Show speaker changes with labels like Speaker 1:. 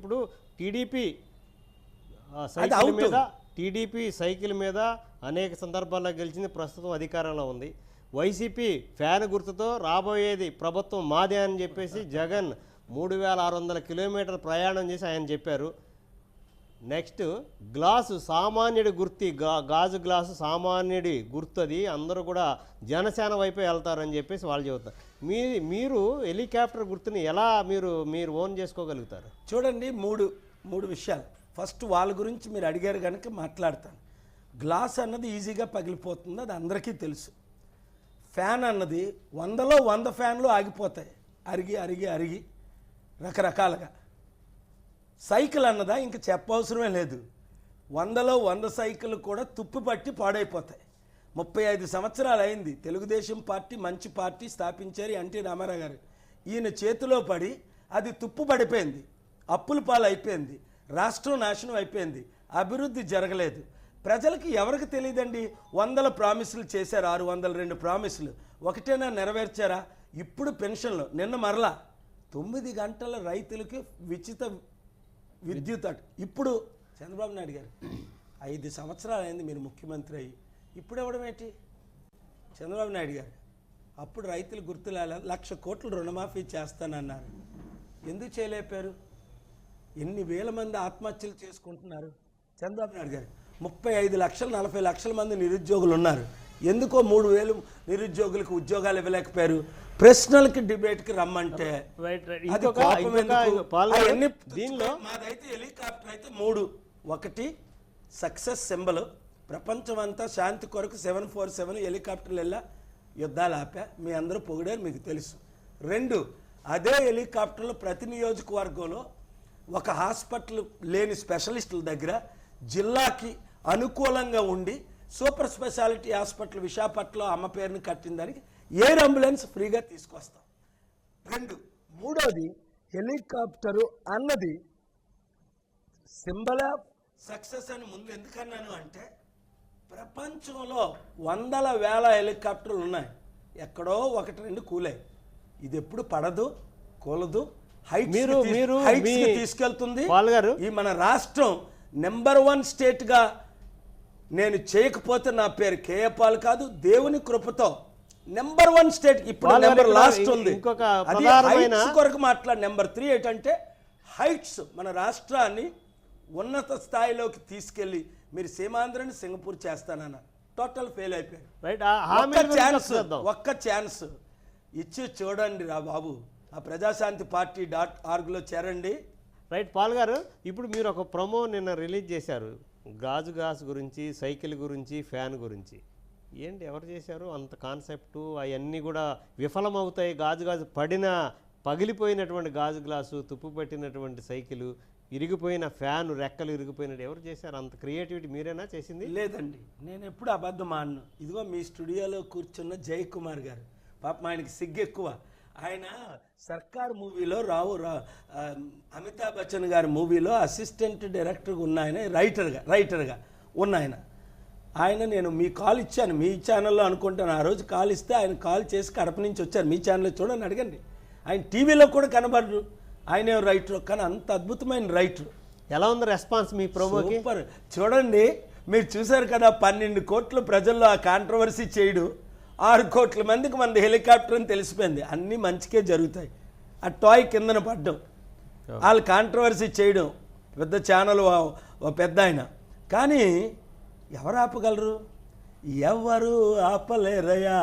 Speaker 1: ఇప్పుడు TDP cycle మీద అనేక సందర్భాల్లో గెలిచింది, ప్రస్తుతం అధికారంలో ఉంది. వైసీపీ ఫ్యాన్ గుర్తుతో రాబోయేది ప్రభుత్వం మాదే అని చెప్పేసి జగన్ 3600 కిలోమీటర్ల ప్రయాణం చేసి ఆయన చెప్పారు. నెక్స్ట్ గ్లాసు సామాన్యుడి గుర్తి, గాజు గ్లాసు సామాన్యుడి గుర్తది, అందరూ కూడా జనసేన వైపే వెళ్తారని చెప్పేసి వాళ్ళు చెబుతారు. మీరు హెలికాప్టర్ గుర్తుని ఎలా మీరు ఓన్ చేసుకోగలుగుతారు?
Speaker 2: చూడండి, మూడు విషయాలు. ఫస్ట్ వాళ్ళ గురించి మీరు అడిగారు కనుక మాట్లాడతాను. గ్లాస్ అన్నది ఈజీగా పగిలిపోతుంది, అది అందరికీ తెలుసు. ఫ్యాన్ అన్నది 100లో 100 ఫ్యాన్లు ఆగిపోతాయి, అరిగి రకరకాలుగా. సైకిల్ అన్నదా ఇంక చెప్పవసరమే లేదు. 100లో 100 సైకిల్ కూడా తుప్పు పట్టి పాడైపోతాయి. 35 సంవత్సరాలు అయింది తెలుగుదేశం పార్టీ, మంచి పార్టీ స్థాపించారు ఎన్టీ రామారావు గారు. ఈయన చేతిలో పడి అది తుప్పు పడిపోయింది, అప్పుల పాలు అయిపోయింది, రాష్ట్రం నాశనం అయిపోయింది, అభివృద్ధి జరగలేదు. ప్రజలకి ఎవరికి తెలియదండి? 100 ప్రామిసులు చేశారు, 602 ప్రామిసులు ఒకటేనా నెరవేర్చారా? ఇప్పుడు పెన్షన్లు, నిన్న మరలా 9 గంటల రైతులకి ఉచిత విద్యుత్. ఇప్పుడు చంద్రబాబు నాయుడు గారు 5 సంవత్సరాలు అయింది మీరు ముఖ్యమంత్రి అయ్యి, ఇప్పుడు ఇవ్వడం ఏంటి? చంద్రబాబు నాయుడు గారు అప్పుడు రైతులు గుర్తులే 1,00,000 కోట్లు రుణమాఫీ చేస్తానన్నారు, ఎందుకు చేయలేపారు? ఎన్ని వేల మంది ఆత్మహత్యలు చేసుకుంటున్నారు చంద్రబాబు నాయుడు గారు. 35 లక్షలు 40 లక్షల మంది నిరుద్యోగులు ఉన్నారు, ఎందుకో 3,000 నిరుద్యోగులకు ఉద్యోగాలు ఇవ్వలేకపోయారు? ప్రశ్నలకి డిబేట్కి రమ్మంటే దీనిలో మాదైతే హెలికాప్టర్ అయితే 3. 1 సక్సెస్ సింబల్, ప్రపంచం అంతా శాంతి కొరకు 747 హెలికాప్టర్లు వెళ్ళా యుద్ధాలు ఆపా, మీ అందరూ పొగిడారు, మీకు తెలుసు. 2 అదే హెలికాప్టర్లు ప్రతి నియోజకవర్గంలో ఒక హాస్పిటల్ లేని స్పెషలిస్టుల దగ్గర జిల్లాకి అనుకూలంగా ఉండి సూపర్ స్పెషాలిటీ హాస్పిటల్ విశాఖపట్నంలో అమ్మ పేరుని కట్టిన దానికి ఎయిర్ అంబులెన్స్ ఫ్రీగా తీసుకొస్తాం. 2 మూడోది హెలికాప్టరు అన్నది సింబల్ ఆఫ్ సక్సెస్ అని ముందు ఎందుకన్నాను అంటే, ప్రపంచంలో 100,000 హెలికాప్టర్లు ఉన్నాయి, ఎక్కడో 1-2 కూలాయి. ఇది ఎప్పుడు పడదు, కూలదు, హైట్స్ తీసుకెళ్తుంది. ఈ మన రాష్ట్రం నెంబర్ 1 స్టేట్గా నేను చేయకపోతే నా పేరు కేఏ పాల్ కాదు, దేవుని కృపతో నెంబర్ 1 స్టేట్. ఇప్పుడు నెంబర్ లాస్ట్ ఉంది, హైట్స్ కొరకు మాట్లాడు. నెంబర్ 3 ఏంటంటే హైట్స్, మన రాష్ట్రాన్ని ఉన్నత స్థాయిలోకి తీసుకెళ్లి మీరు సీమాంధ్రని సింగపూర్ చేస్తానన్న టోటల్ ఫెయిల్ అయిపోయారు. ఒక్క ఛాన్స్ ఇచ్చి చూడండి రా బాబు, ఆ ప్రజాశాంతి పార్టీ .orgలో చేరండి.
Speaker 1: రైట్ పాల్ గారు, ఇప్పుడు మీరు ఒక ప్రొమో నిన్న రిలీజ్ చేశారు గాజు గురించి, సైకిల్ గురించి, ఫ్యాన్ గురించి. ఏంటి ఎవరు చేశారు అంత కాన్సెప్టు? అవన్నీ కూడా విఫలమవుతాయి. గాజు పగిలిపోయినటువంటి గాజు గ్లాసు, తుప్పు పెట్టినటువంటి సైకిలు, ఇరిగిపోయిన ఫ్యాన్, రెక్కలు ఇరిగిపోయినట్టు ఎవరు చేశారు? అంత క్రియేటివిటీ మీరేనా చేసింది?
Speaker 2: లేదండి, నేను ఎప్పుడు అబద్ధం ఆడను. ఇదిగో మీ స్టూడియోలో కూర్చున్న జయకుమార్ గారు, పాపం ఆయనకి సిగ్గు ఎక్కువ. ఆయన సర్కార్ మూవీలో అమితాబ్ బచ్చన్ గారి మూవీలో అసిస్టెంట్ డైరెక్టర్గా ఉన్న ఆయన, రైటర్గా ఉన్న ఆయన నేను మీ కాల్ ఇచ్చాను, మీ ఛానల్లో అనుకుంటాను. ఆ రోజు కాల్ ఇస్తే ఆయన కాల్ చేసి కడప నుంచి వచ్చారు, మీ ఛానల్లో చూడండి, అడగండి. ఆయన టీవీలో కూడా కనబడరు, ఆయన రైటర్, కానీ అంత అద్భుతమైన రైటర్.
Speaker 1: ఎలా ఉంది రెస్పాన్స్ మీ ప్రోమోకి?
Speaker 2: సూపర్. చూడండి, మీరు చూశారు కదా, 12 కోట్ల ప్రజల్లో ఆ కాంట్రవర్సీ చేయడు, 6 కోట్ల మందికి మనది హెలికాప్టర్ అని తెలిసిపోయింది. అన్నీ మంచికే జరుగుతాయి. ఆ టాయ్ కిందన పడ్డం, వాళ్ళు కాంట్రవర్సీ చేయడం, పెద్ద ఛానల్ పెద్ద ఆయన. కానీ ఎవరు ఆపగలరు? ఎవరు ఆపలేరయ్యా.